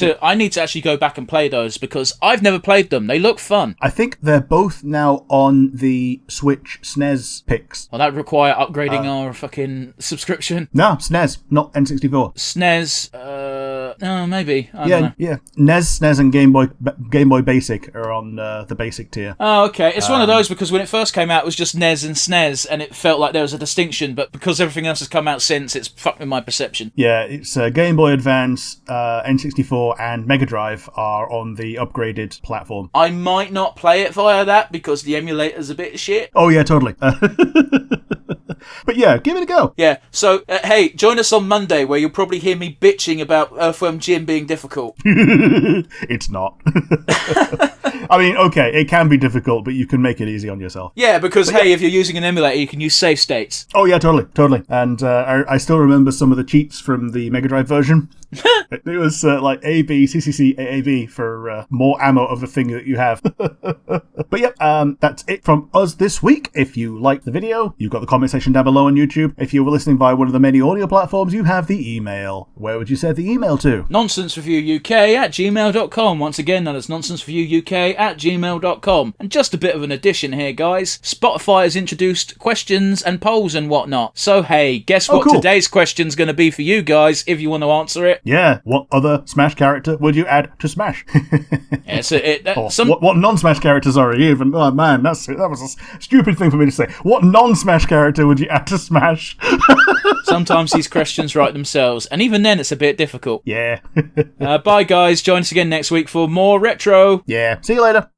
to actually go back and play those, because I've never played them. They look fun. I think they're both now on the Switch SNES picks. Well, that would require upgrading our fucking subscription. No, SNES, not N64. SNES, no, maybe. I don't know. Yeah. NES, SNES, and Game Boy Basic are on the basic tier. Oh, okay. It's one of those, because when it first came out, it was just NES and SNES, and it felt like there was a distinction, but because everything else has come out since, it's fucked with my perception. Yeah, it's Game Boy Advance, N64, and Mega Drive are on the upgraded platform. I might not play it via that, because the emulator's a bit shit. Oh, yeah, totally. But yeah, give it a go. Yeah, so, hey, join us on Monday, where you'll probably hear me bitching about Earthworm Jim being difficult. It's not. I mean, okay, it can be difficult, but you can make it easy on yourself. Yeah, because, if you're using an emulator, you can use save states. Oh, yeah, totally. And I still remember some of the cheats from the Mega Drive version. It was like A, B, CCC, AAB for more ammo of the thing that you have. But yep, that's it from us this week. If you liked the video, you've got the comment section down below on YouTube. If you were listening via one of the many audio platforms, you have the email. Where would you send the email to? nonsensereviewuk@gmail.com. Once again, that is nonsensereviewuk@gmail.com. And just a bit of an addition here, guys. Spotify has introduced questions and polls and whatnot. So hey, guess what today's question's going to be for you guys, if you want to answer it. Yeah, what other Smash character would you add to Smash? What non-Smash characters are you even? Oh man, that was a stupid thing for me to say. What non-Smash character would you add to Smash? Sometimes these questions write themselves, and even then it's a bit difficult. Yeah. Bye guys, join us again next week for more Retro. Yeah, see you later.